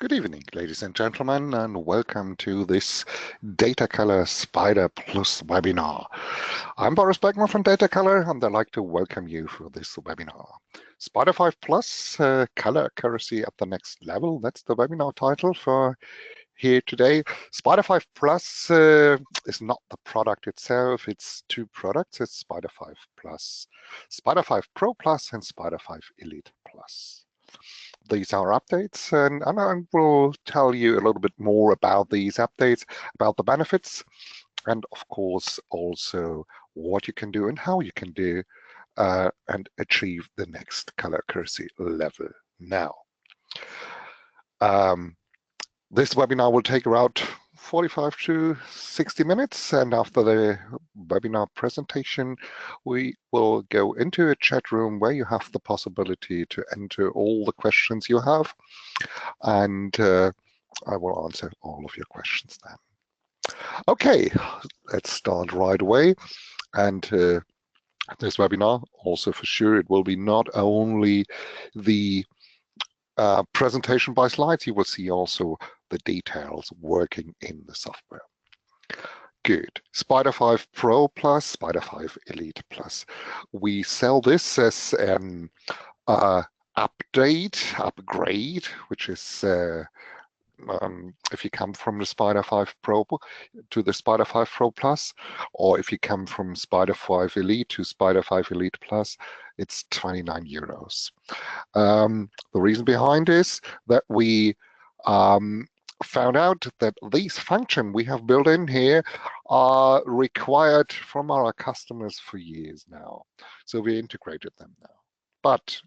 Good evening, ladies and gentlemen, and welcome to this Datacolor Spyder Plus webinar. I'm Boris Bergmann from Datacolor, and I'd like to welcome you for this webinar. Spyder 5 Plus, color accuracy at the next level. That's the webinar title for here today. Spyder 5 Plus is not the product itself. It's two products. It's Spyder 5 Plus, Spyder 5 Pro Plus, and Spyder 5 Elite Plus. These are updates, and I will tell you a little bit more about these updates, about the benefits, and of course also what you can do and how you can do and achieve the next color accuracy level now. This webinar will take around 45 to 60 minutes, and after the webinar presentation, we will go into a chat room where you have the possibility to enter all the questions you have, and I will answer all of your questions then. Okay, let's start right away. And this webinar, also for sure, it will be not only the presentation by slides, you will see also the details working in the software. Good. Spyder 5 Pro Plus, Spyder 5 Elite Plus. We sell this as an upgrade, which is if you come from the Spyder 5 Pro to the Spyder 5 Pro Plus, or if you come from Spyder 5 Elite to Spyder 5 Elite Plus, it's 29 euros. The reason behind is that we found out that these functions we have built in here are required from our customers for years now. So we integrated them now. But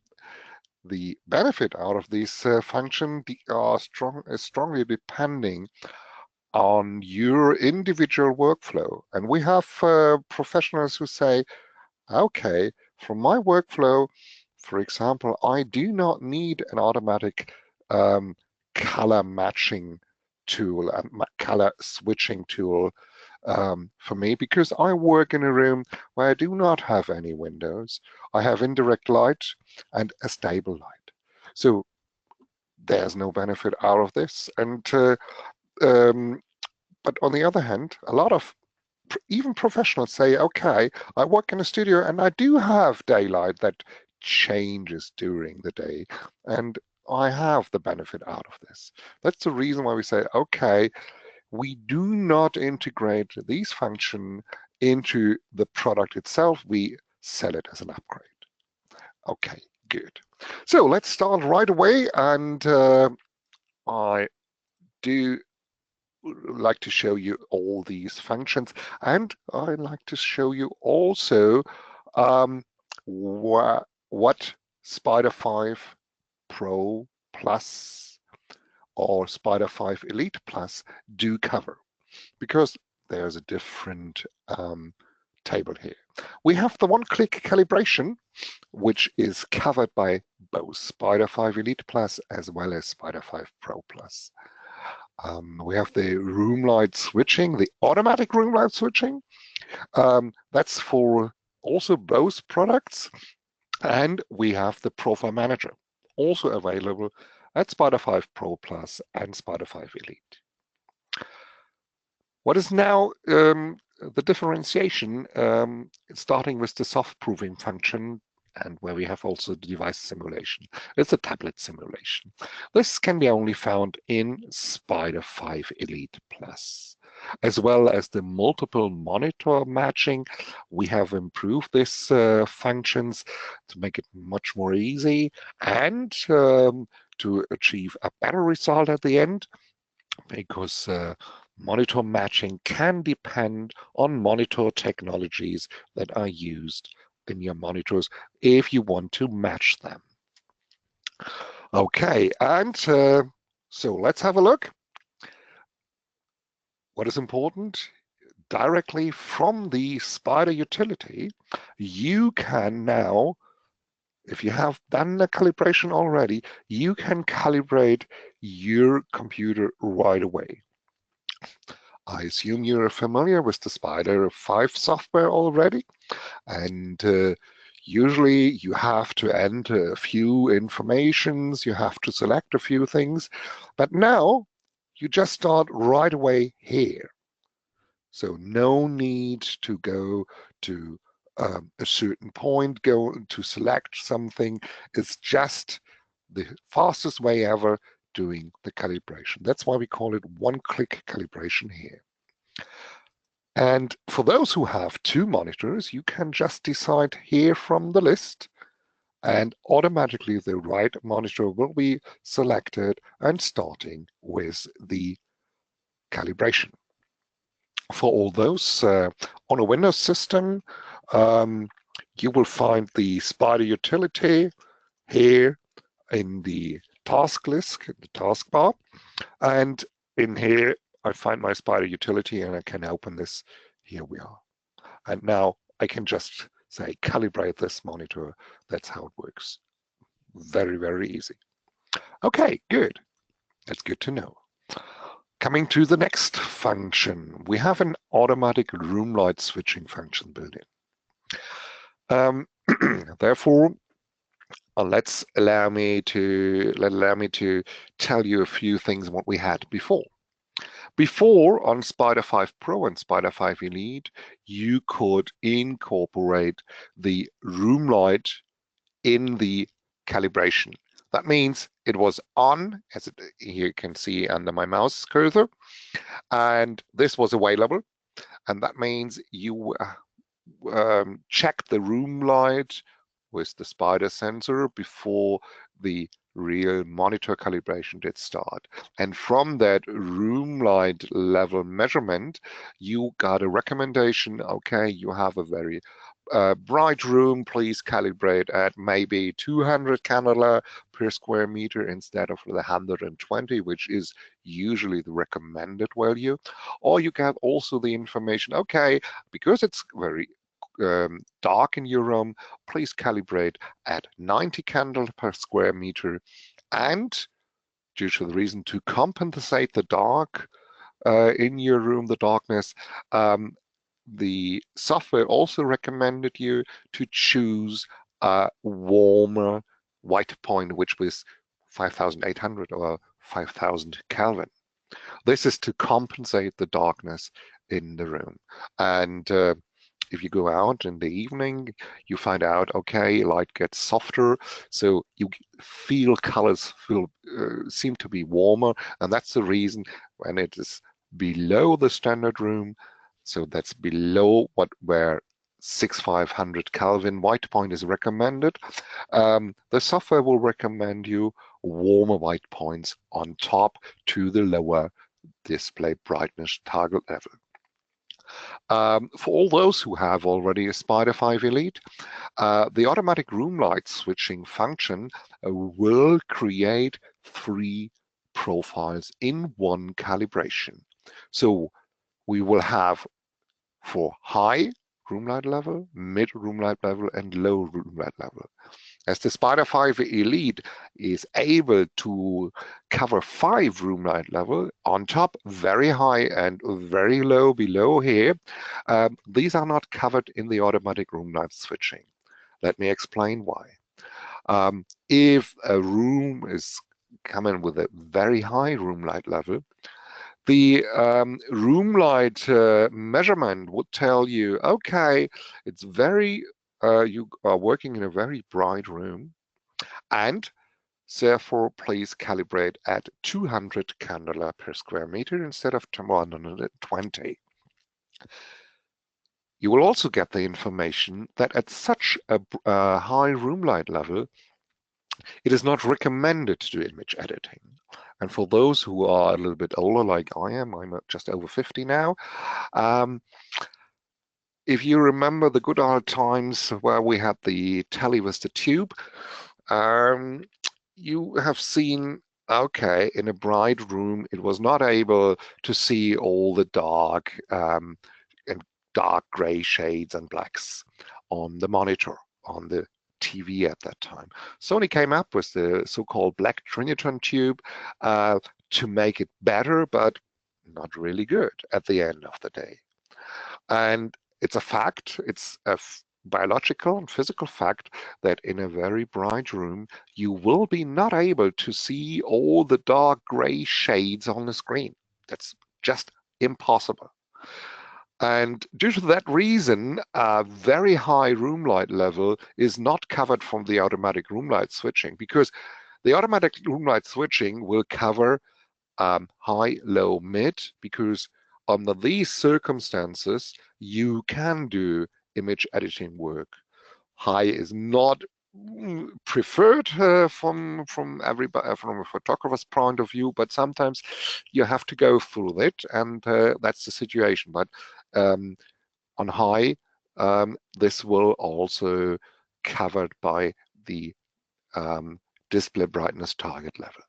the benefit out of these functions are strongly depending on your individual workflow. And we have professionals who say, okay, from my workflow, for example, I do not need an automatic color matching tool and color switching tool for me, because I work in a room where I do not have any windows. I have indirect light and a stable light. So there's no benefit out of this. And but on the other hand, a lot of even professionals say, okay, I work in a studio and I do have daylight that changes during the day, and I have the benefit out of this. That's the reason why we say, okay, we do not integrate these functions into the product itself. We sell it as an upgrade. Okay, good. So let's start right away, and I do like to show you all these functions, and I'd like to show you also what Spyder 5 Pro Plus or Spyder 5 Elite Plus do cover, because there's a different table here. We have the one-click calibration, which is covered by both Spyder 5 Elite Plus as well as Spyder 5 Pro Plus. We have the room light switching, the automatic room light switching. That's for also both products. And we have the Profile Manager, also available at Spyder 5 Pro Plus and Spyder 5 Elite. What is now the differentiation, starting with the SoftProofing function, and where we have also the device simulation. It's a tablet simulation. This can be only found in Spyder 5 Elite Plus. As well as the multiple monitor matching, we have improved these functions to make it much more easy and to achieve a better result at the end, because monitor matching can depend on monitor technologies that are used in your monitors if you want to match them. Okay, and so let's have a look. What is important? Directly from the Spyder utility, you can now, if you have done the calibration already, you can calibrate your computer right away. I assume you're familiar with the Spyder 5 software already, and Usually you have to enter a few informations, you have to select a few things, but now you just start right away here. So no need to go to a certain point, go to select something. It's just the fastest way ever doing the calibration. That's why we call it one-click calibration here. And for those who have two monitors, you can just decide here from the list, and automatically the right monitor will be selected and starting with the calibration. For all those on a Windows system, you will find the Spyder utility here in the task list, the taskbar, and in here I find my Spyder utility and I can open this. Here we are. And now I can just say calibrate this monitor. That's how it works. Very, very easy. Okay, good. That's good to know. Coming to the next function, we have an automatic room light switching function built in. Therefore, allow me to tell you a few things what we had before. Before, on Spyder 5 Pro and Spyder 5 Elite, you could incorporate the room light in the calibration. That means it was on, as you can see under my mouse cursor, and this was available. And that means you check the room light with the Spyder sensor before the real monitor calibration did start. And from that room light level measurement, you got a recommendation, okay, you have a very bright room, please calibrate at maybe 200 candela per square meter instead of the 120, which is usually the recommended value. Or you get also the information, okay, because it's very dark in your room, please calibrate at 90 candles per square meter. And due to the reason to compensate the dark in your room, the darkness, the software also recommended you to choose a warmer white point, which was 5,800 or 5,000 Kelvin. This is to compensate the darkness in the room. And if you go out in the evening, you find out, okay, light gets softer, so you feel colors seem to be warmer, and that's the reason when it is below the standard room, so that's below where 6,500 Kelvin white point is recommended, the software will recommend you warmer white points on top to the lower display brightness target level. For all those who have already a Spyder 5 Elite, the automatic room light switching function will create 3 profiles in one calibration. So we will have for high room light level, mid room light level, and low room light level. As the Spyder 5 Elite is able to cover 5 room light level, on top very high and very low below here, these are not covered in the automatic room light switching. Let me explain why. If a room is coming with a very high room light level, the room light measurement would tell you, okay, it's very, you are working in a very bright room, and therefore please calibrate at 200 candela per square meter instead of 120. You will also get the information that at such a high room light level, it is not recommended to do image editing. And for those who are a little bit older, like I am, I'm just over 50 now. If you remember the good old times where we had the telly with the tube, you have seen, okay, in a bright room, it was not able to see all the dark and dark gray shades and blacks on the monitor, on the TV at that time. Sony came up with the so-called black trinitron tube to make it better, but not really good at the end of the day. And it's a fact, it's a biological and physical fact that in a very bright room, you will be not able to see all the dark gray shades on the screen. That's just impossible. And due to that reason, a very high room light level is not covered from the automatic room light switching, because the automatic room light switching will cover high, low, mid, because under these circumstances, you can do image editing work. High is not preferred from everybody, from a photographer's point of view, but sometimes you have to go through it, and that's the situation. But on high, this will also covered by the display brightness target level.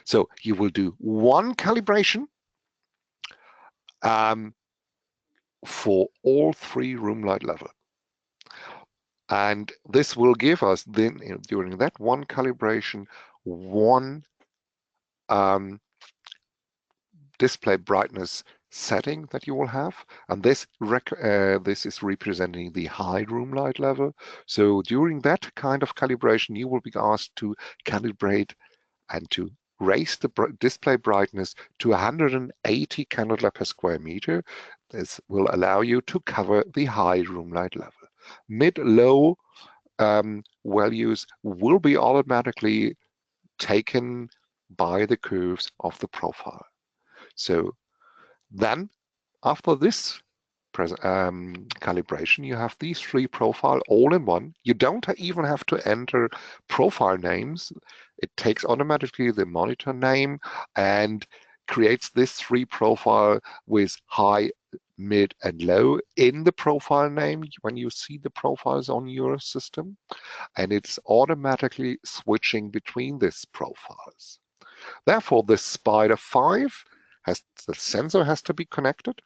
So you will do one calibration for all three room light level. And this will give us then, during that one calibration, one display brightness setting that you will have, and this is representing the high room light level. So during that kind of calibration, you will be asked to calibrate and to raise the display brightness to 180 candela per square meter. This will allow you to cover the high room light level. Mid-low values will be automatically taken by the curves of the profile. So then, after this calibration, you have these three profiles all in one. You don't even have to enter profile names. It takes automatically the monitor name and creates this three profile with high, mid, and low in the profile name when you see the profiles on your system, and it's automatically switching between these profiles. Therefore, the Spyder 5 the sensor has to be connected,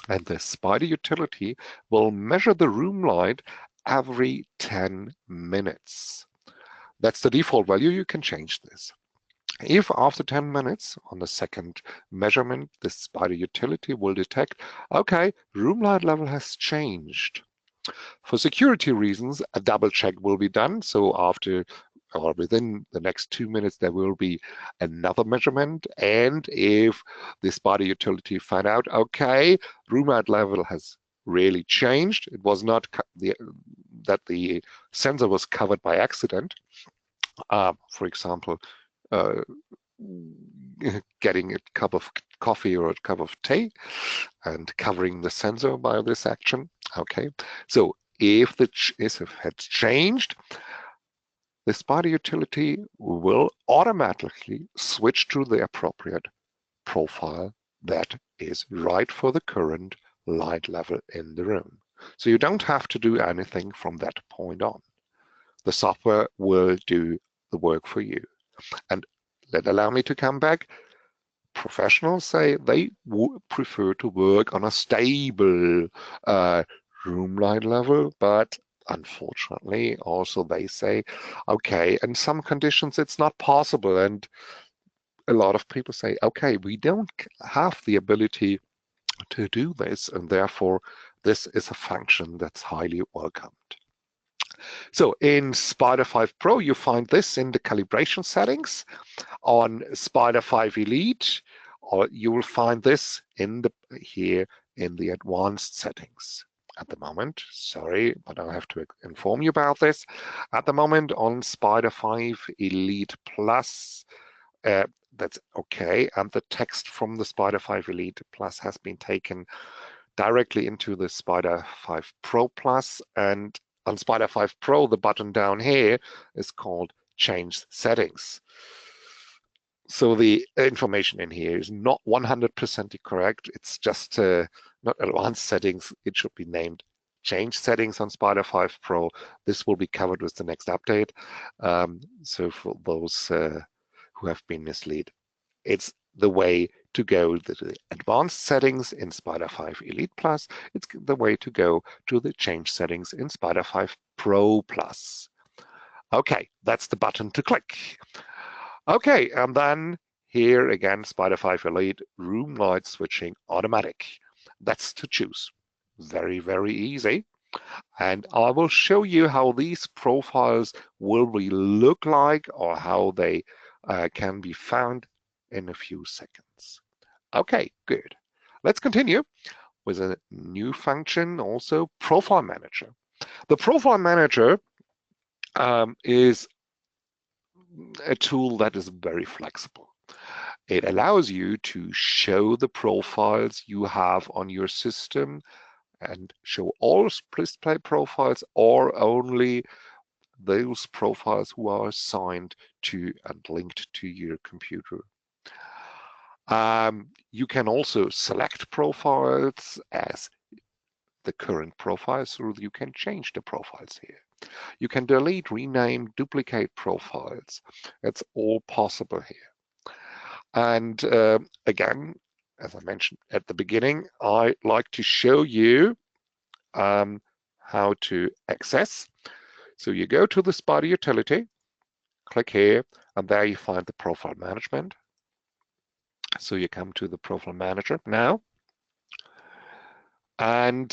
and the Spyder utility will measure the room light every 10 minutes. That's the default value. You can change this. If after 10 minutes on the second measurement, the Spyder utility will detect, okay, room light level has changed. For security reasons, a double check will be done. So after or within the next 2 minutes, there will be another measurement. And if the Spyder utility find out, okay, room light level has really changed, it was not that the sensor was covered by accident. For example, getting a cup of coffee or a cup of tea and covering the sensor by this action. Okay, so if it had changed, the Spyder utility will automatically switch to the appropriate profile that is right for the current light level in the room. So you don't have to do anything from that point on. The software will do the work for you. And allow me to come back. Professionals say they would prefer to work on a stable room light level, but unfortunately, also they say, okay, in some conditions it's not possible. And a lot of people say, okay, we don't have the ability to do this, and therefore this is a function that's highly welcomed. So in Spyder 5 Pro, you find this in the calibration settings. On Spyder 5 Elite, or you will find this here in the advanced settings. At the moment, sorry, but I have to inform you about this. At the moment on Spyder 5 Elite Plus, that's okay, and the text from the Spyder 5 Elite Plus has been taken directly into the Spyder 5 Pro Plus, and on Spyder 5 Pro, the button down here is called Change Settings. So the information in here is not 100% correct. It's just not advanced settings. It should be named Change Settings on Spyder 5 Pro. This will be covered with the next update. So for those who have been misled, it's the way to go to the advanced settings in Spyder 5 Elite Plus. It's the way to go to the change settings in Spyder 5 Pro Plus. Okay, that's the button to click. Okay, and then here again, Spyder 5 Elite room light switching automatic. That's to choose. Very, very easy. And I will show you how these profiles will really look like, or how they can be found in a few seconds. Okay, good. Let's continue with a new function, also Profile Manager. The Profile Manager is a tool that is very flexible. It allows you to show the profiles you have on your system and show all display profiles, or only those profiles who are assigned to and linked to your computer. You can also select profiles as the current profiles, so you can change the profiles here. You can delete, rename, duplicate profiles. It's all possible here. And again, as I mentioned at the beginning, I like to show you how to access. So you go to the Spyder utility, click here, and there you find the profile management. So you come to the profile manager now. And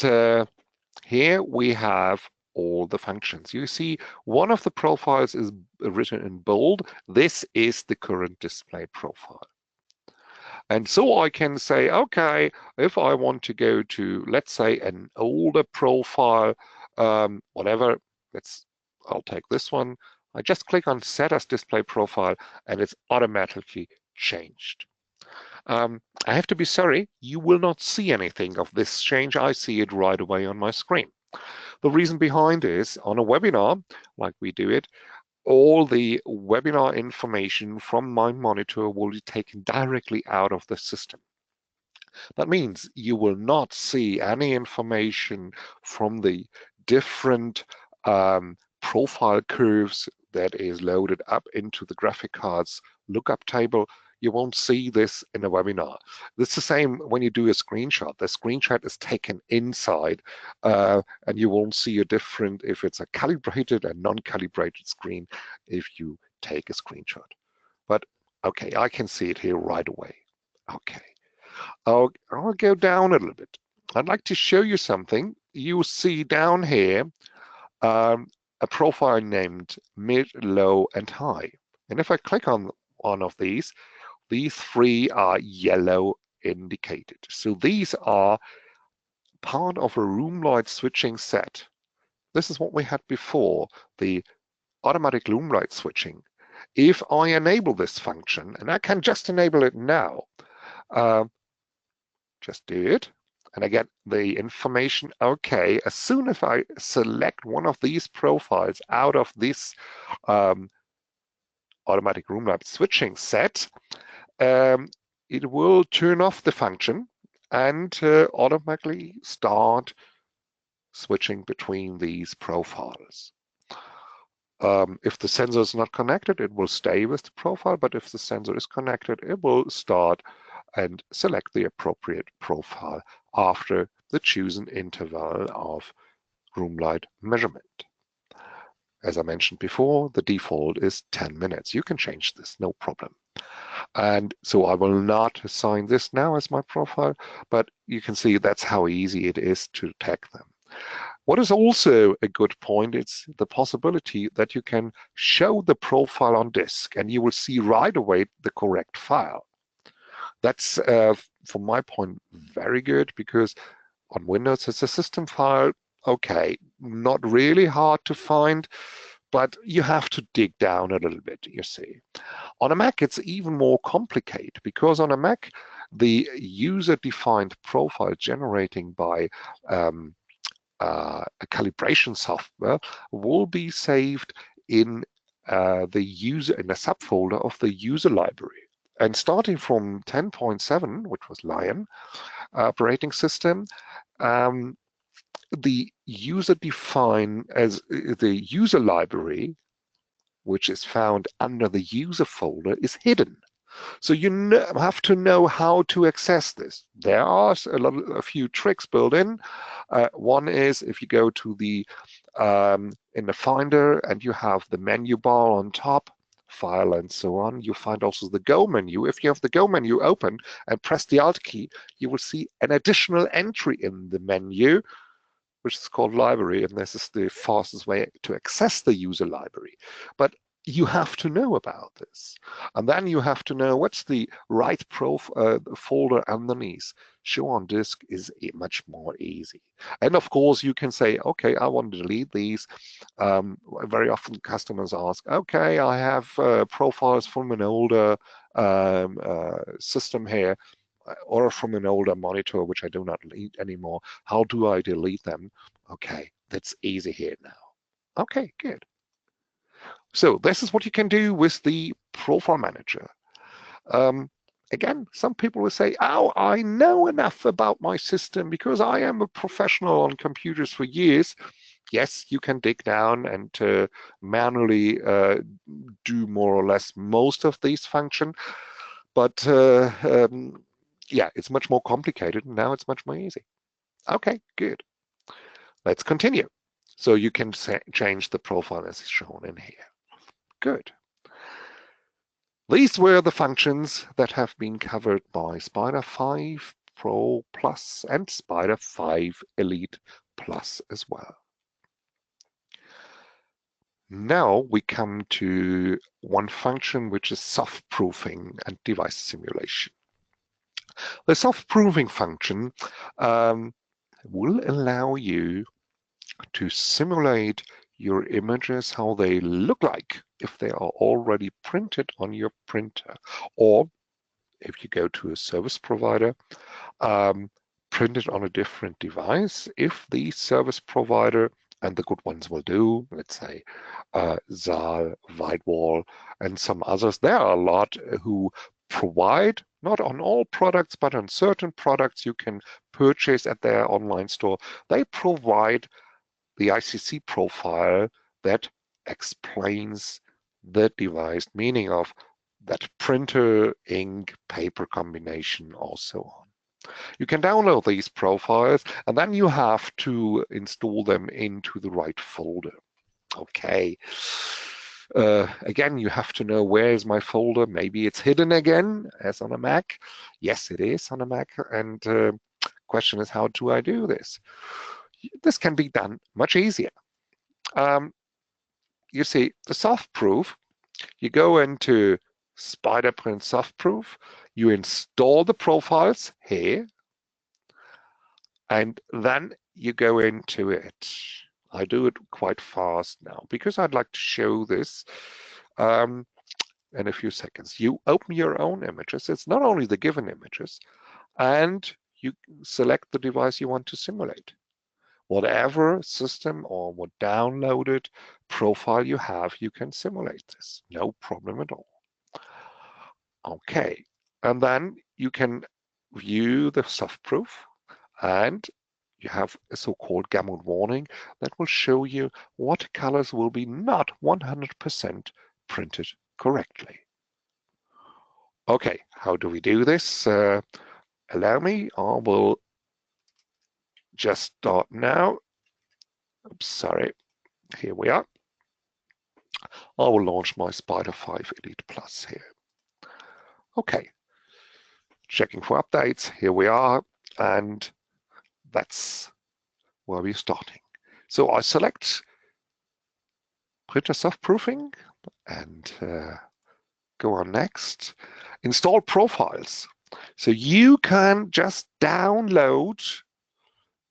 here we have all the functions. You see one of the profiles is written in bold. This is the current display profile. And so I can say, okay, if I want to go to, let's say, an older profile, whatever, I'll take this one. I just click on Set as Display Profile, and it's automatically changed. I have to be sorry, you will not see anything of this change. I see it right away on my screen. The reason behind is, on a webinar, like we do it, all the webinar information from my monitor will be taken directly out of the system. That means you will not see any information from the different profile curves that is loaded up into the graphic card's lookup table. You won't see this in a webinar. It's the same when you do a screenshot. The screenshot is taken inside, and you won't see a different if it's a calibrated and non-calibrated screen if you take a screenshot. But okay, I can see it here right away. Okay, I'll go down a little bit. I'd like to show you something. You see down here a profile named mid, low, and high. And if I click on one of these three are yellow indicated. So these are part of a room light switching set. This is what we had before, the automatic room light switching. If I enable this function, and I can just enable it now, just do it, and I get the information, okay, as soon as I select one of these profiles out of this automatic room light switching set, it will turn off the function and automatically start switching between these profiles. If the sensor is not connected, it will stay with the profile, but if the sensor is connected, it will start and select the appropriate profile after the chosen interval of room light measurement. As I mentioned before, the default is 10 minutes. You can change this, no problem. And so I will not assign this now as my profile, but you can see that's how easy it is to tag them. What is also a good point, it's the possibility that you can show the profile on disk and you will see right away the correct file. That's, from my point, very good, because on Windows it's a system file. Okay, not really hard to find, but you have to dig down a little bit, you see. On a Mac, it's even more complicated, because on a Mac, the user-defined profile generating by a calibration software will be saved in the subfolder of the user library. And starting from 10.7, which was Lion operating system, the user-defined as the user library, which is found under the user folder, is hidden. So you have to know how to access this. There are a few tricks built in. One is if you go to the in the Finder and you have the menu bar on top, File and so on, you find also the Go menu. If you have the Go menu open and press the Alt key, you will see an additional entry in the menu which is called library, and this is the fastest way to access the user library. But you have to know about this. And then you have to know what's the right folder underneath. Show on disk is much more easy. And of course, you can say, okay, I want to delete these. Very often customers ask, okay, I have profiles from an older system here, or from an older monitor, which I do not need anymore. How do I delete them? Okay, that's easy here now. Okay, good. So this is what you can do with the profile manager. Again, some people will say, oh, I know enough about my system because I am a professional on computers for years. Yes, you can dig down and manually do more or less most of these functions, but yeah, it's much more complicated, and now it's much more easy. Okay, good. Let's continue. So you can change the profile as is shown in here. Good. These were the functions that have been covered by Spyder 5 Pro Plus and Spyder 5 Elite Plus as well. Now we come to one function, which is soft-proofing and device simulation. The soft-proofing function will allow you to simulate your images, how they look like if they are already printed on your printer, or if you go to a service provider, printed on a different device. If the service provider, and the good ones will do, let's say Zal, Whitewall, and some others, there are a lot who provide, not on all products, but on certain products you can purchase at their online store. They provide the ICC profile that explains the device, meaning of that printer, ink, paper combination, or so on. You can download these profiles, and then you have to install them into the right folder. Okay. Again, you have to know, where is my folder? Maybe it's hidden again, as on a Mac. Yes, it is on a Mac. And question is, how do I do this? This can be done much easier. You see, the SoftProof, you go into SpyderPrint SoftProof, you install the profiles here, and then you go into it. I do it quite fast now because I'd like to show this in a few seconds. You open your own images. It's not only the given images, and you select the device you want to simulate. Whatever system or what downloaded profile you have, you can simulate this. No problem at all. Okay, and then you can view the SoftProof, and you have a so-called gamut warning that will show you what colors will be not 100% printed correctly. Okay, how do we do this? Allow me, I will just start now. Oops, sorry, here we are. I will launch my Spyder 5 Elite Plus here. Okay, checking for updates, here we are, and that's where we're starting. So I select printer softproofing and go on next. Install profiles. So you can just download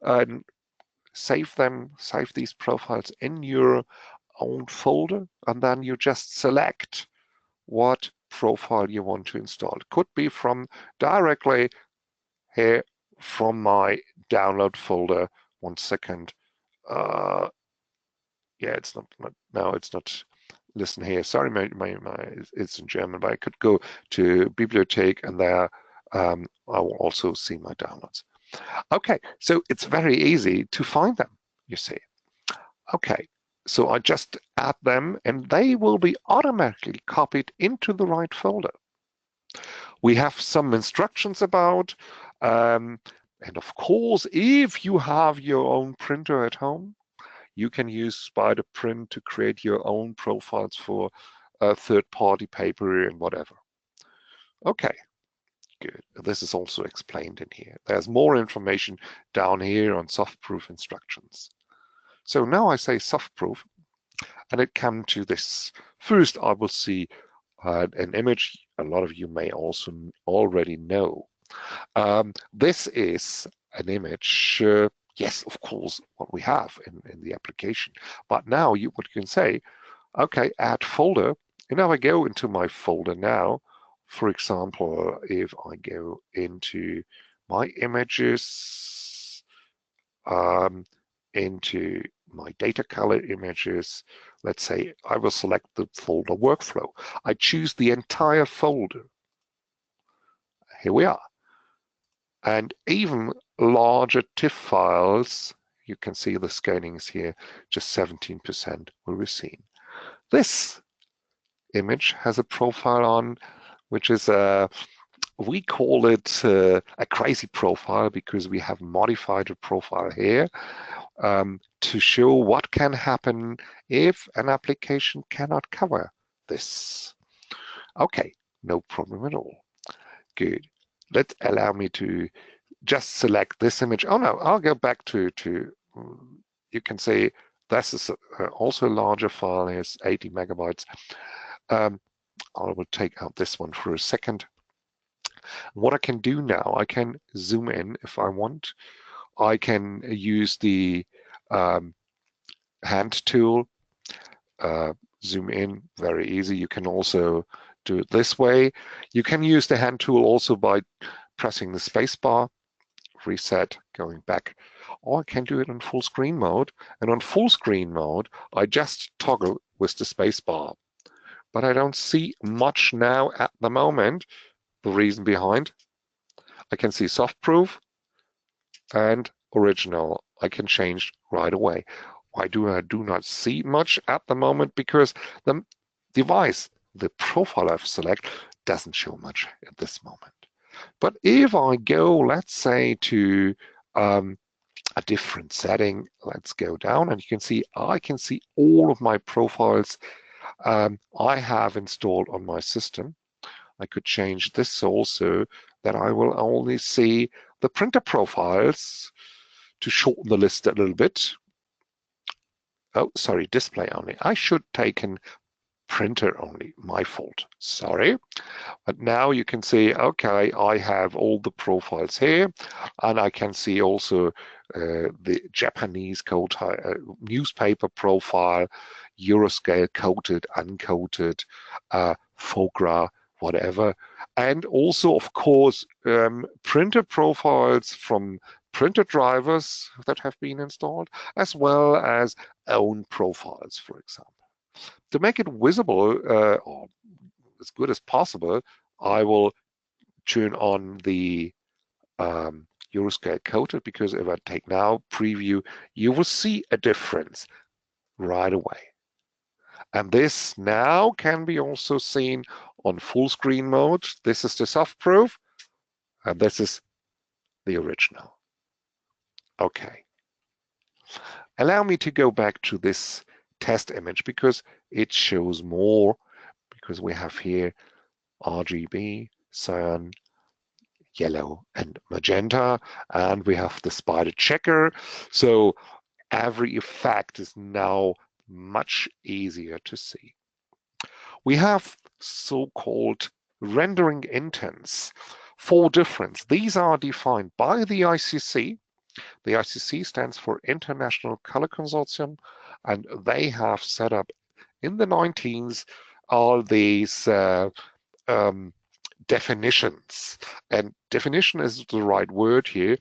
and save these profiles in your own folder, and then you just select what profile you want to install. It could be from directly here from my download folder. 1 second. Yeah, it's not. No, it's not. Listen here. Sorry, it's in German, but I could go to Bibliothek, and there I will also see my downloads. Okay, so it's very easy to find them, you see. Okay, so I just add them, and they will be automatically copied into the right folder. We have some instructions about, and of course, if you have your own printer at home, you can use SpyderPrint to create your own profiles for third-party paper and whatever. Okay, Good. This is also explained in here. There's more information down here on SoftProof instructions. So now I say SoftProof, and it comes to this. First, I will see an image a lot of you may also already know. This is an image, yes, of course, what we have in the application. But now what you can say, okay, add folder. And now I go into my folder now. For example, if I go into my images, into my Datacolor images, let's say I will select the folder workflow. I choose the entire folder. Here we are. And even larger TIFF files, you can see the scanning is here, just 17% will be seen. This image has a profile on, which is we call it a crazy profile because we have modified a profile here to show what can happen if an application cannot cover this. Okay, no problem at all. Good. Let's allow me to just select this image. Oh no, I'll go back to you can say this is also a larger file. Here's 80 megabytes. I will take out this one for a second. What I can do now, I can zoom in if I want. I can use the hand tool, zoom in, very easy. You can also do it this way. You can use the hand tool also by pressing the space bar, reset, going back, or I can do it on full screen mode. And on full screen mode, I just toggle with the space bar. But I don't see much now at the moment. The reason behind, I can see SoftProof and original. I can change right away. Why do I do not see much at the moment? Because the device, the profile I've selected, doesn't show much at this moment. But if I go, let's say, to a different setting, let's go down, and you can see I can see all of my profiles I have installed on my system. I could change this also, that I will only see the printer profiles to shorten the list a little bit. Oh, sorry, display only. I should take in printer only, my fault, sorry. But now you can see, okay, I have all the profiles here, and I can see also the Japanese code, newspaper profile, Euroscale coated, uncoated, FOGRA, whatever. And also, of course, printer profiles from printer drivers that have been installed, as well as own profiles, for example. To make it visible, or as good as possible, I will turn on the Euroscale coated, because if I take now preview, you will see a difference right away. And this now can be also seen on full screen mode. This is the SoftProof, and this is the original. Okay. Allow me to go back to this test image because it shows more, because we have here RGB, cyan, yellow, and magenta, and we have the Spyder checker. So every effect is now much easier to see. We have so-called rendering intents, 4 different. These are defined by the ICC. The ICC stands for International Color Consortium, and they have set up in the 19s all these definitions. And definition is the right word here.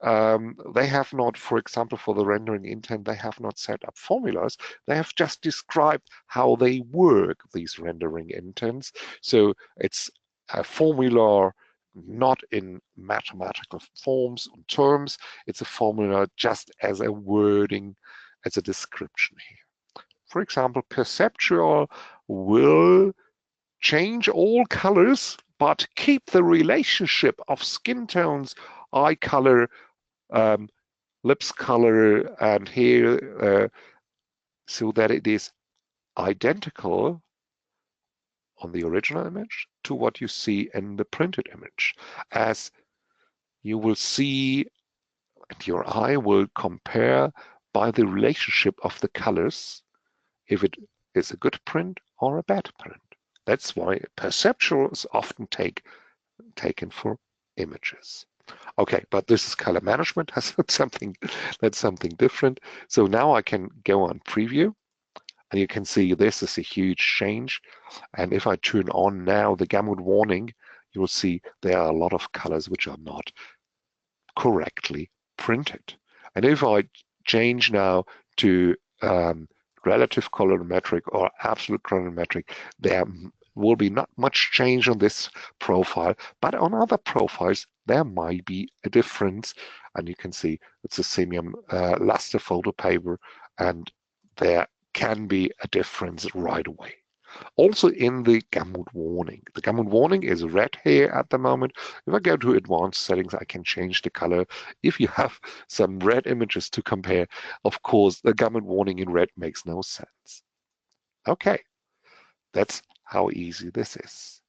They have not, for example, for the rendering intent, they have not set up formulas. They have just described how they work, these rendering intents. So it's a formula not in mathematical forms and terms. It's a formula just as a wording, as a description here. For example, perceptual will change all colors, but keep the relationship of skin tones, eye color, lips color, and hair, so that it is identical on the original image to what you see in the printed image. As you will see, and your eye will compare by the relationship of the colors if it is a good print or a bad print. That's why perceptual is often taken for images. Okay, but this is color management. That's something different. So now I can go on preview, and you can see this is a huge change. And if I turn on now the gamut warning, you'll see there are a lot of colors which are not correctly printed. And if I change now to relative colorimetric or absolute colorimetric, there will be not much change on this profile, but on other profiles there might be a difference. And you can see it's a semium luster photo paper, and there can be a difference right away. Also in the gamut warning. The gamut warning is red here at the moment. If I go to advanced settings, I can change the color. If you have some red images to compare, of course, the gamut warning in red makes no sense. Okay, that's how easy this is.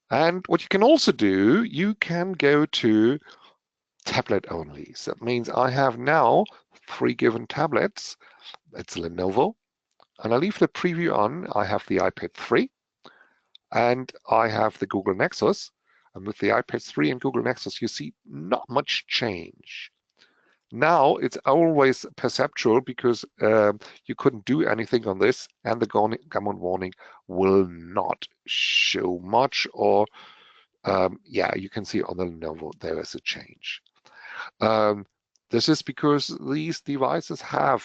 And what you can also do, you can go to tablet only. So that means I have now 3 given tablets. It's Lenovo. And I leave the preview on. I have the iPad 3 and I have the Google Nexus. And with the iPad 3 and Google Nexus, you see not much change. Now it's always perceptual because you couldn't do anything on this, and the gamut warning will not show much, or yeah, you can see on the Lenovo there is a change. This is because these devices have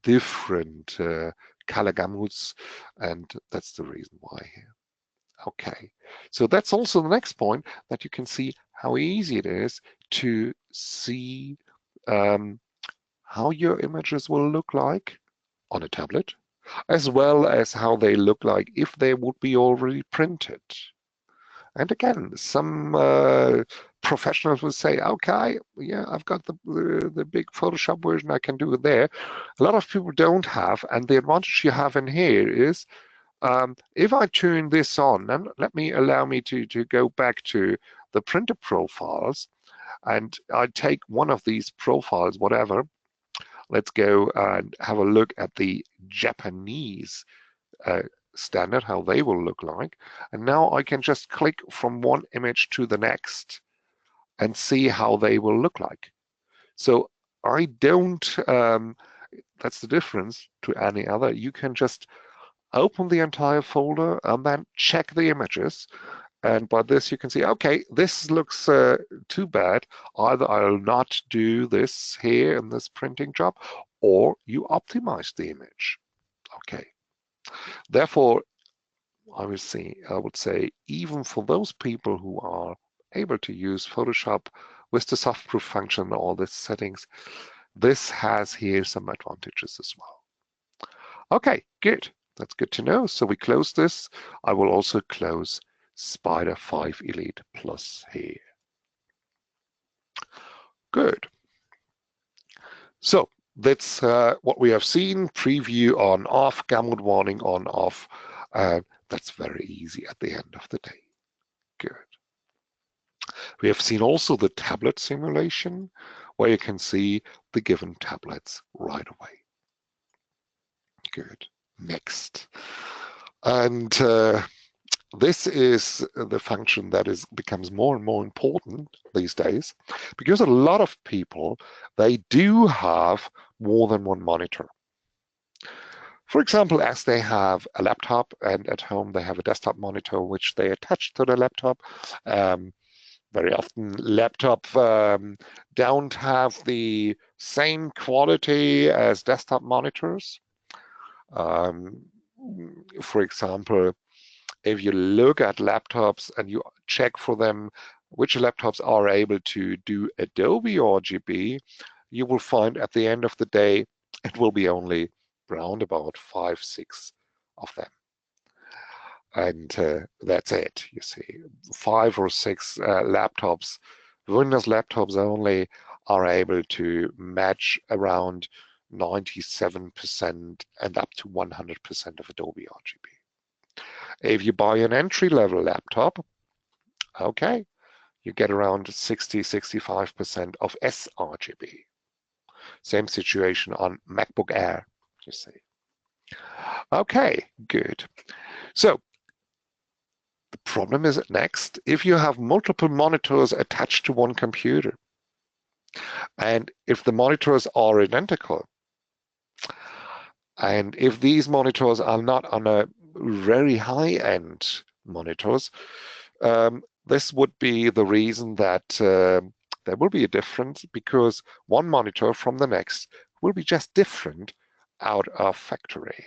different color gamuts, and that's the reason why here. Okay, so that's also the next point, that you can see how easy it is to see how your images will look like on a tablet, as well as how they look like if they would be already printed. And again, some professionals will say, okay, yeah, I've got the big Photoshop version, I can do it there. A lot of people don't have, and the advantage you have in here is, if I turn this on, and allow me to go back to the printer profiles, and I take one of these profiles, whatever. Let's go and have a look at the Japanese standard, how they will look like. And now I can just click from one image to the next and see how they will look like. So I don't, that's the difference to any other. You can just open the entire folder and then check the images. And by this, you can see, okay, this looks too bad. Either I'll not do this here in this printing job, or you optimize the image. Okay. Therefore, I would say, even for those people who are able to use Photoshop with the softproof function and all these settings, this has here some advantages as well. Okay, good. That's good to know. So we close this. I will also close Spyder 5 Elite Plus here. Good. So that's what we have seen. Preview on, off, gamut warning on, off. That's very easy at the end of the day. Good. We have seen also the tablet simulation, where you can see the given tablets right away. Good. Next. And this is the function that becomes more and more important these days, because a lot of people, they do have more than one monitor. For example, as they have a laptop, and at home they have a desktop monitor which they attach to the laptop. Very often laptop don't have the same quality as desktop monitors. For example, if you look at laptops and you check for them which laptops are able to do Adobe RGB, you will find at the end of the day it will be only around about 5, 6 of them. And that's it, you see. 5 or 6 laptops, Windows laptops only, are able to match around 97% and up to 100% of Adobe RGB. If you buy an entry-level laptop, okay, you get around 60-65% of sRGB. Same situation on MacBook Air, you see. Okay, good. So the problem is next, if you have multiple monitors attached to one computer, and if the monitors are identical, and if these monitors are not on a very high-end monitors, this would be the reason that there will be a difference, because one monitor from the next will be just different out of factory.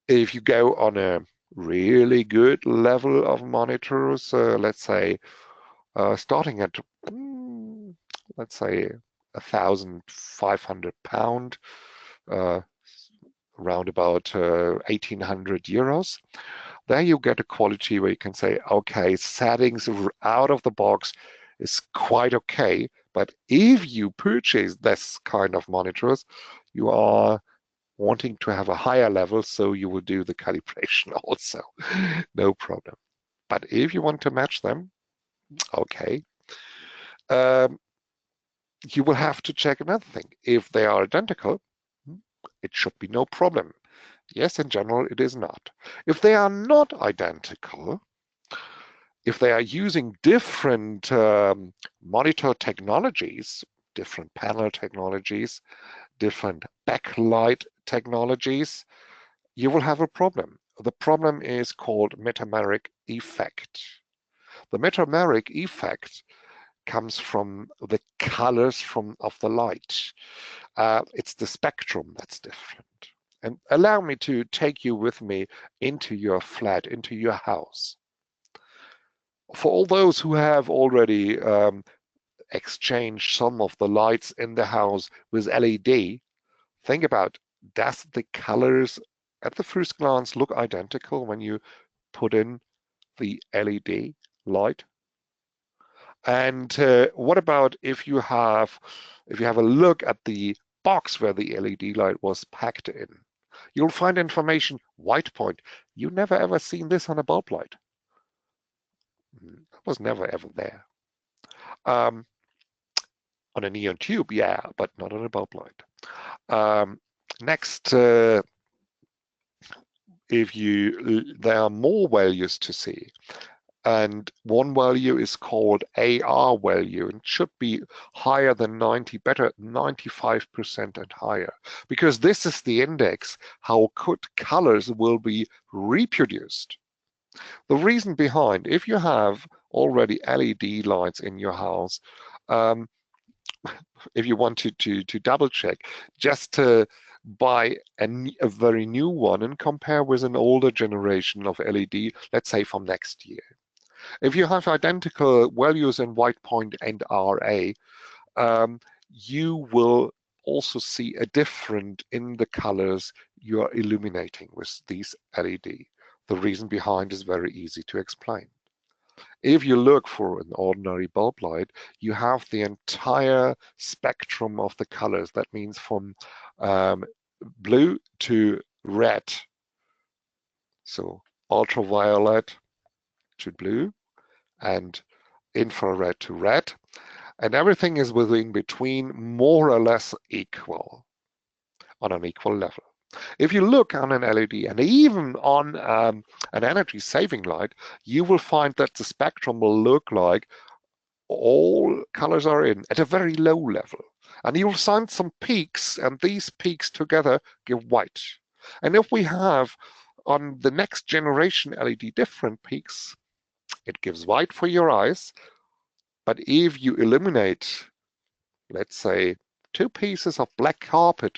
If you go on a really good level of monitors, let's say starting at let's say £1,500, around about 1,800 euros. There you get a quality where you can say, okay, settings out of the box is quite okay, but if you purchase this kind of monitors, you are wanting to have a higher level, so you will do the calibration also, no problem. But if you want to match them, okay, you will have to check another thing. If they are identical, it should be no problem. Yes, in general, it is not. If they are not identical, if they are using different monitor technologies, different panel technologies, different backlight technologies, you will have a problem. The problem is called metameric effect. The metameric effect comes from the colors of the light. It's the spectrum that's different. And allow me to take you with me into your flat, into your house. For all those who have already exchanged some of the lights in the house with LED, think about, does the colors at the first glance look identical when you put in the LED light? And what about if you have a look at the box where the LED light was packed in? You'll find information, white point. You never ever seen this on a bulb light. It was never ever there. On a neon tube, yeah, but not on a bulb light. Next, there are more values to see. And one value is called AR value, and should be higher than 90, better 95% and higher, because this is the index how good colors will be reproduced. The reason behind, if you have already LED lights in your house, if you want to double check, just to buy a very new one and compare with an older generation of LED, let's say from next year. If you have identical values in white point and RA, you will also see a difference in the colors you are illuminating with these LED. The reason behind is very easy to explain. If you look for an ordinary bulb light, you have the entire spectrum of the colors. That means from blue to red. So ultraviolet to blue, and infrared to red, and everything is within between more or less equal, on an equal level. If you look on an LED and even on an energy saving light, you will find that the spectrum will look like all colors are in at a very low level, and you will find some peaks, and these peaks together give white. And if we have on the next generation LED different peaks, it gives white for your eyes. But if you illuminate, let's say, 2 pieces of black carpet,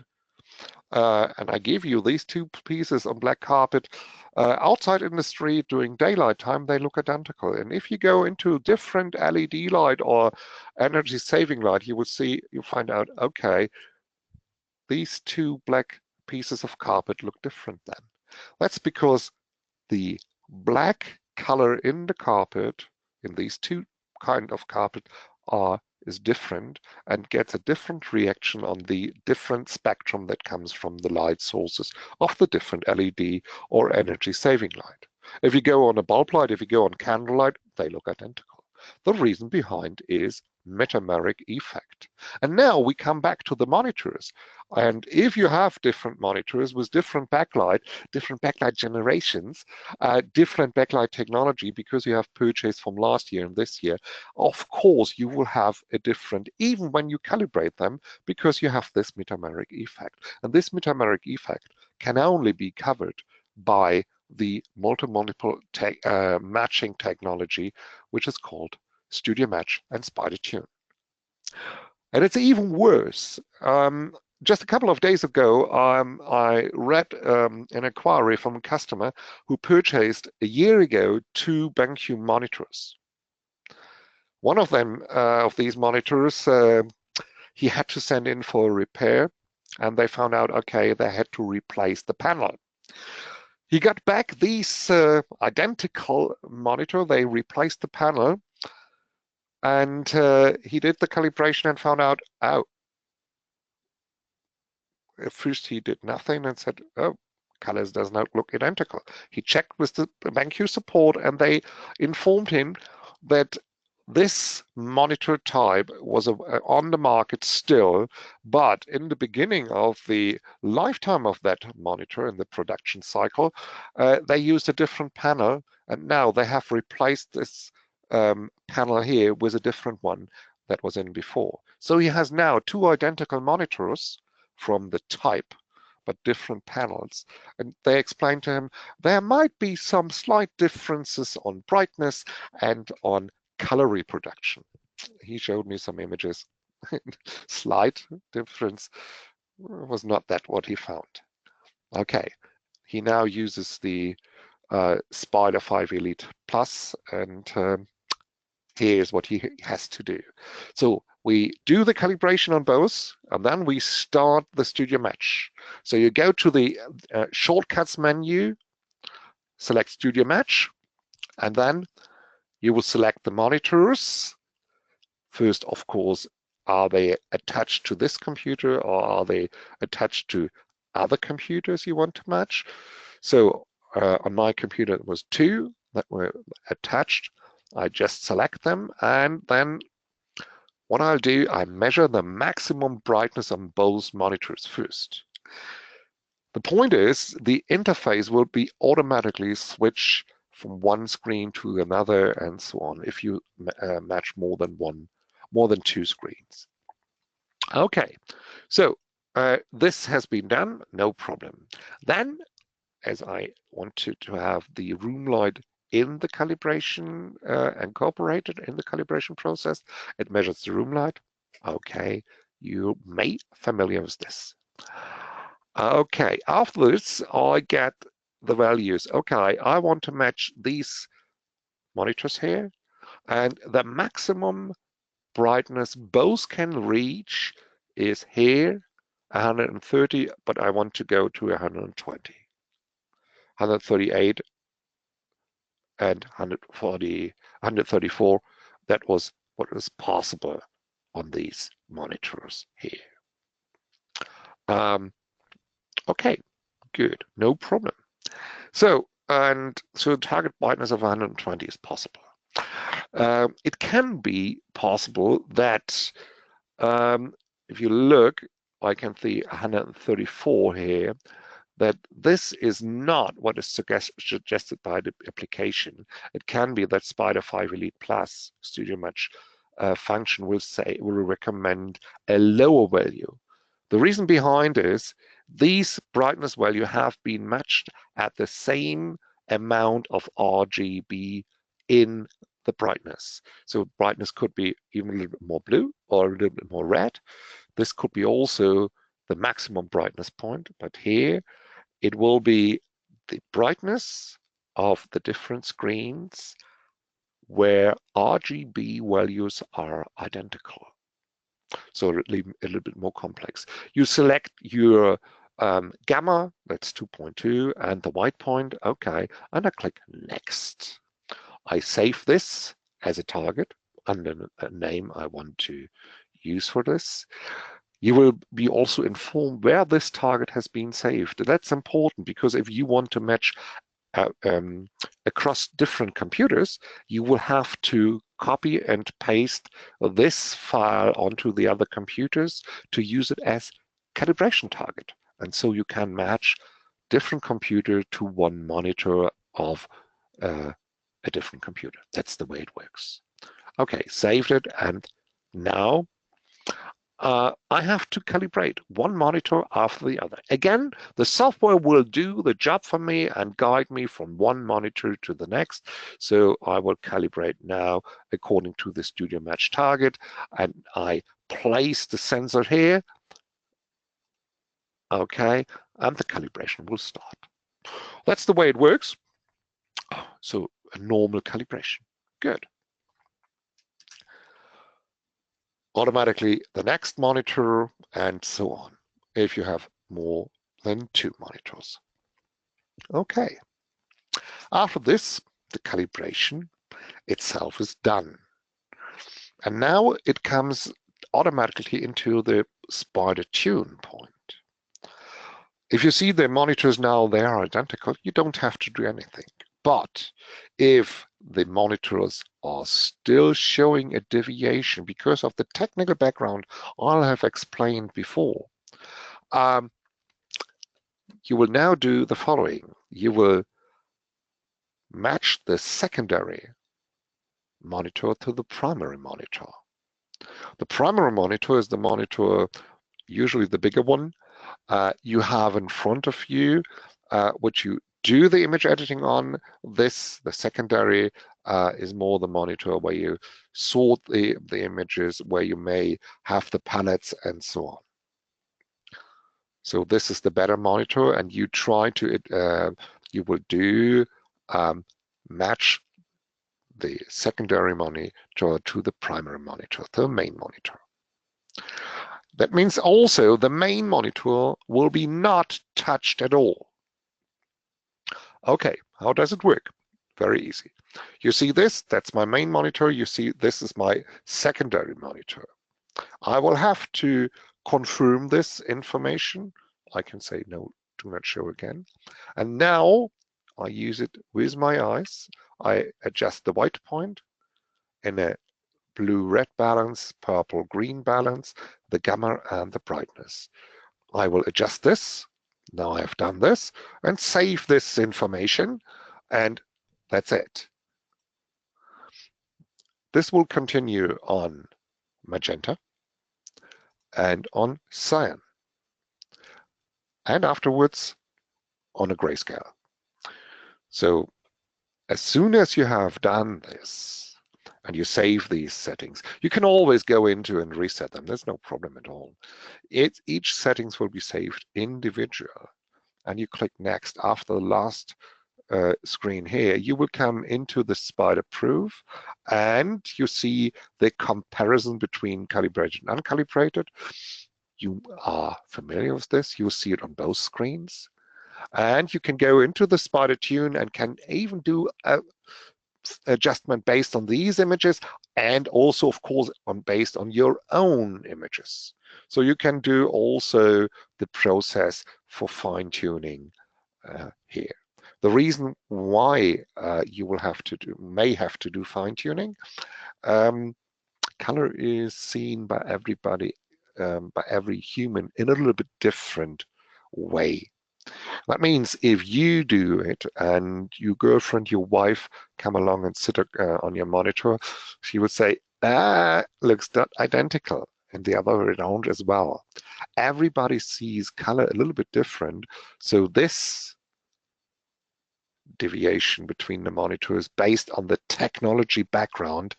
and I give you these 2 pieces of black carpet outside in the street during daylight time, they look identical. And if you go into different LED light or energy saving light, you find out, okay, these 2 black pieces of carpet look different then. That's because the black color in the carpet, in these 2 kind of carpet, is different and gets a different reaction on the different spectrum that comes from the light sources of the different LED or energy saving light. If you go on a bulb light, if you go on candlelight, they look identical. The reason behind is metameric effect. And now we come back to the monitors. And if you have different monitors with different backlight generations, different backlight technology, because you have purchased from last year and this year, of course you will have a different, even when you calibrate them, because you have this metameric effect. And this metameric effect can only be covered by the multiple matching technology, which is called StudioMatch and SpyderTune. And it's even worse. Just a couple of days ago, I read an inquiry from a customer who purchased a year ago 2 BenQ monitors. One of them, of these monitors, he had to send in for a repair, and they found out, okay, they had to replace the panel. He got back these identical monitor. They replaced the panel, and he did the calibration and found out, oh, at first he did nothing and said, oh, colors does not look identical. He checked with the BenQ support, and they informed him that this monitor type was on the market still, but in the beginning of the lifetime of that monitor in the production cycle, they used a different panel, and now they have replaced this panel here with a different one that was in before. So he has now 2 identical monitors from the type, but different panels. And they explained to him there might be some slight differences on brightness and on color reproduction. He showed me some images. Slight difference was not that what he found. Okay, he now uses the Spyder 5 Elite Plus, and here's what he has to do. So we do the calibration on both, and then we start the StudioMatch. So you go to the shortcuts menu, select StudioMatch, and then you will select the monitors. First, of course, are they attached to this computer, or are they attached to other computers you want to match? So on my computer, it was 2 that were attached. I just select them, and then what I'll do, I measure the maximum brightness on both monitors first. The point is, the interface will be automatically switched from one screen to another and so on if you match more than 2 screens. Okay, so this has been done, no problem. Then, as I wanted to have the room light in the calibration, incorporated in the calibration process, it measures the room light. Okay, you may be familiar with this. Okay, after this, I get the values. Okay, I want to match these monitors here, and the maximum brightness both can reach is here, 130, but I want to go to 120, 138, and 140, 134. That was what was possible on these monitors here. Okay, good, no problem. So target brightness of 120 is possible. It can be possible that if you look, I can see 134 here, that this is not what is suggested by the application. It can be that Spyder 5 Elite Plus StudioMatch function will recommend a lower value. The reason behind is these brightness value have been matched at the same amount of RGB in the brightness. So brightness could be even a little bit more blue or a little bit more red. This could be also the maximum brightness point, but here it will be the brightness of the different screens where RGB values are identical. So a little bit more complex. You select your gamma, that's 2.2, and the white point, okay, and I click next. I save this as a target. under a name I want to use for this. You will be also informed where this target has been saved. That's important because if you want to match across different computers, you will have to copy and paste this file onto the other computers to use it as calibration target. And so you can match different computer to one monitor of a different computer. That's the way it works. Okay, saved it, and now I have to calibrate one monitor after the other. Again, the software will do the job for me and guide me from one monitor to the next. So I will calibrate now according to the StudioMatch target, and I place the sensor here. Okay, and the calibration will start. That's the way it works. So a normal calibration. Good. Automatically the next monitor, and so on, if you have more than 2 monitors. Okay. After this, the calibration itself is done. And now it comes automatically into the Spyder tune point. If you see the monitors now, they are identical, you don't have to do anything. But if the monitors are still showing a deviation because of the technical background I have explained before, you will now do the following. You will match the secondary monitor to the primary monitor. The primary monitor is the monitor, usually the bigger one, you have in front of you, which you do the image editing on. This, the secondary, is more the monitor where you sort the images, where you may have the palettes and so on. So this is the better monitor, and you try to, you will do match the secondary monitor to the primary monitor, the main monitor. That means also the main monitor will be not touched at all. Okay, how does it work? Very easy. You see this, that's my main monitor. You see this is my secondary monitor. I will have to confirm this information. I can say no, do not show again. And now I use it with my eyes. I adjust the white point in a blue-red balance, purple-green balance, the gamma and the brightness. I will adjust this. Now I have done this, and save this information, and that's it. This will continue on magenta and on cyan, and afterwards on a grayscale. So as soon as you have done this and you save these settings, you can always go into and reset them. There's no problem at all. Each settings will be saved individual, and you click next after the last screen here. You will come into the SpyderProof, and you see the comparison between calibrated and uncalibrated. You are familiar with this. You'll see it on both screens. And you can go into the Spyder tune and can even do a adjustment based on these images, and also, of course, based on your own images. So you can do also the process for fine-tuning here. The reason why you will have to may have to do fine-tuning, color is seen by everybody, by every human, in a little bit different way. That means if you do it and your girlfriend, your wife come along and sit on your monitor, she would say, looks not identical, and the other way around as well. Everybody sees color a little bit different. So this deviation between the monitors based on the technology background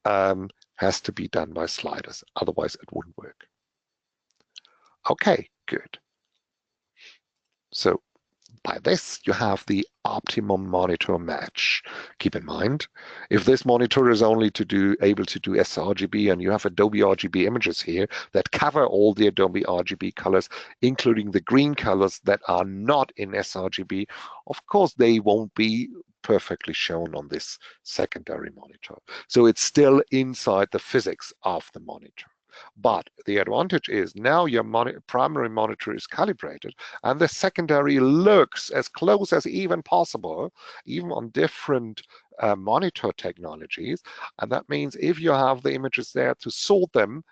has to be done by sliders. Otherwise, it wouldn't work. Okay, good. So by this, you have the optimum monitor match. Keep in mind, if this monitor is only able to do sRGB, and you have Adobe RGB images here that cover all the Adobe RGB colors, including the green colors that are not in sRGB, of course, they won't be perfectly shown on this secondary monitor. So it's still inside the physics of the monitor. But the advantage is now your primary monitor is calibrated and the secondary looks as close as even possible, even on different monitor technologies. And that means if you have the images there to sort them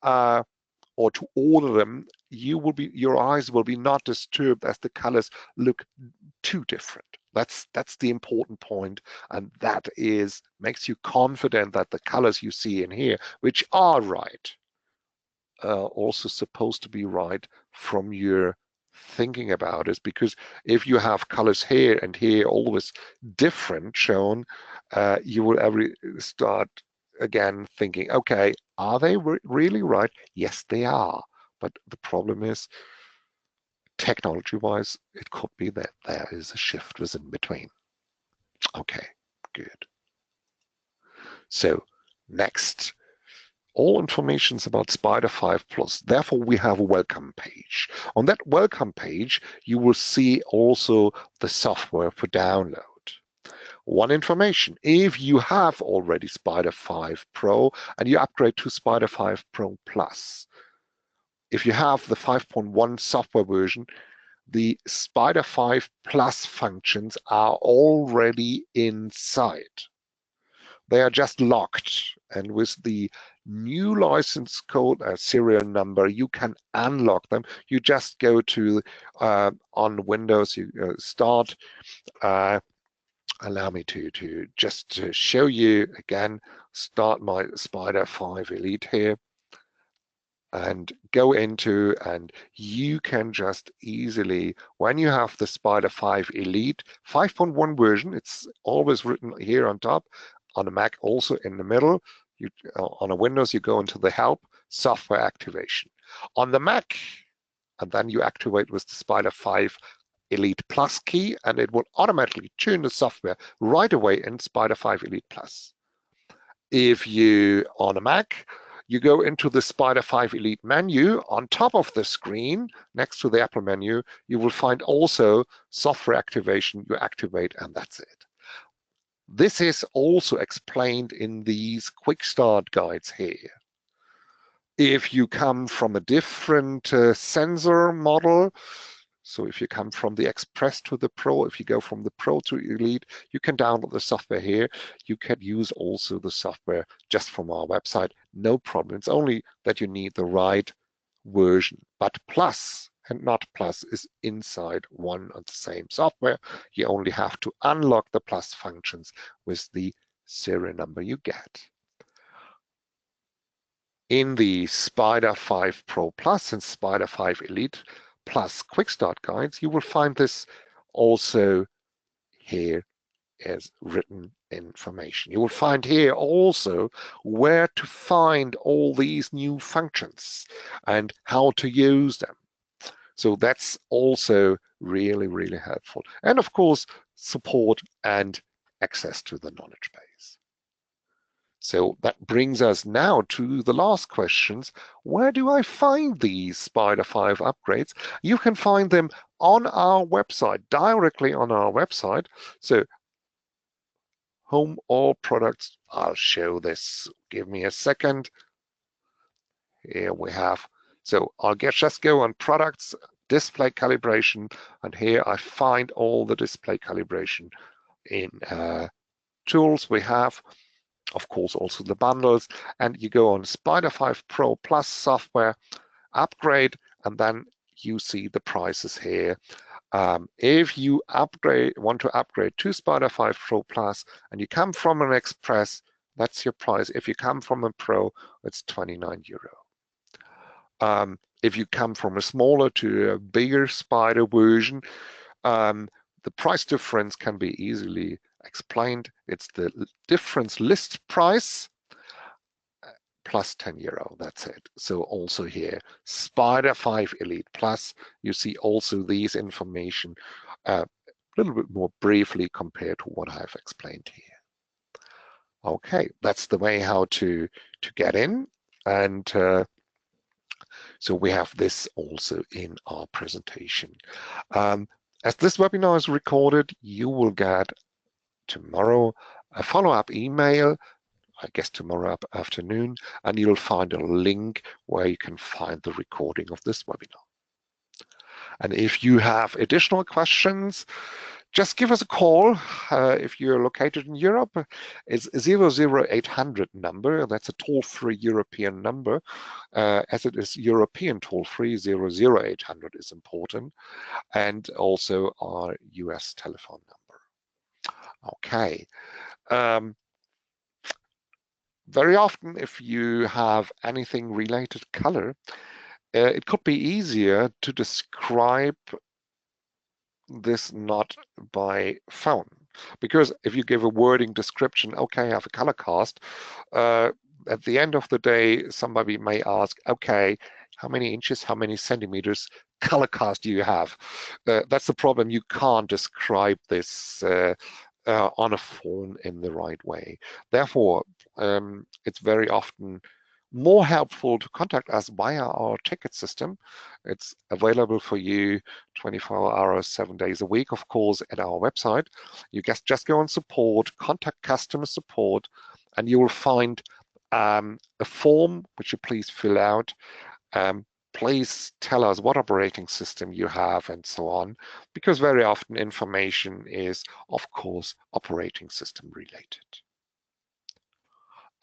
or to order them, your eyes will be not disturbed as the colors look too different. That's the important point, and that makes you confident that the colors you see in here, which are right, also supposed to be right from your thinking about it, because if you have colors here and here always different shown, you will start again thinking, okay, are they really right? Yes, they are. But the problem is, technology-wise, it could be that there is a shift within between. Okay, good. So next, all information is about Spyder 5 Plus. Therefore, we have a welcome page. On that welcome page, you will see also the software for download. One information, if you have already Spyder 5 Pro and you upgrade to Spyder 5 Pro Plus, if you have the 5.1 software version, the Spyder 5 Plus functions are already inside. They are just locked, and with the new license code serial number, you can unlock them. You just go to on Windows, you start. Allow me to just show you again. Start my Spyder 5 Elite here, and go into, and you can just easily, when you have the Spyder 5 Elite 5.1 version, it's always written here on top. On a Mac, also in the middle. On a Windows, you go into the Help, Software Activation. On the Mac, and then you activate with the Spyder 5 Elite Plus key, and it will automatically tune the software right away in Spyder 5 Elite Plus. If you, on a Mac, you go into the Spyder 5 Elite menu. On top of the screen, next to the Apple menu, you will find also Software Activation. You activate, and that's it. This is also explained in these quick start guides here. If you come from a different sensor model, so if you come from the Express to the Pro, if you go from the Pro to Elite, you can download the software here. You can use also the software just from our website, no problem. It's only that you need the right version. But Plus and not Plus is inside one and the same software. You only have to unlock the Plus functions with the serial number you get. In the Spyder 5 Pro Plus and Spyder 5 Elite Plus Quick Start guides, you will find this also here as written information. You will find here also where to find all these new functions and how to use them. So that's also really, really helpful. And of course, support and access to the knowledge base. So that brings us now to the last questions. Where do I find these Spyder 5 upgrades? You can find them on our website, directly on our website. So Home All Products, I'll show this. Give me a second. Here we have, so I'll just go on Products, Display Calibration, and here I find all the display calibration in tools we have. Of course, also the bundles, and you go on Spyder 5 Pro Plus software, upgrade, and then you see the prices here. If you want to upgrade to Spyder 5 Pro Plus and you come from an Express, that's your price. If you come from a Pro, it's €29. If you come from a smaller to a bigger Spyder version, the price difference can be easily explained. It's the difference list price plus €10. That's it. So also here, Spyder 5 Elite Plus, you see also these information a little bit more briefly compared to what I've explained here. Okay, that's the way how to get in. And so we have this also in our presentation. As this webinar is recorded, you will get tomorrow a follow-up email, I guess tomorrow afternoon, and you'll find a link where you can find the recording of this webinar. And if you have additional questions, just give us a call. If you're located in Europe, it's 00800 number. That's a toll-free European number. As it is European toll-free, 00800 is important. And also our US telephone number. Okay. Very often, if you have anything related to color, it could be easier to describe this not by phone, because if you give a wording description, okay, I have a color cast, at the end of the day, somebody may ask, okay, how many inches, how many centimeters color cast do you have? That's the problem. You can't describe this on a phone in the right way. Therefore, it's very often more helpful to contact us via our ticket system. It's available for you 24 hours, 7 days a week, of course, at our website. You just go on support, contact customer support, and you will find a form which you please fill out. Please tell us what operating system you have and so on, because very often information is, of course, operating system related.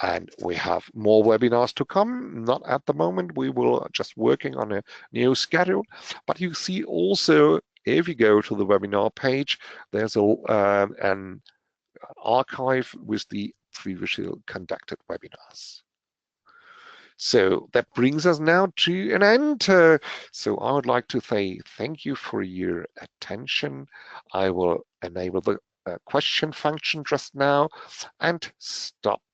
And we have more webinars to come. Not at the moment. We will just working on a new schedule. But you see also, if you go to the webinar page, there's an archive with the previously conducted webinars. So that brings us now to an end. So I would like to say thank you for your attention. I will enable the question function just now and stop the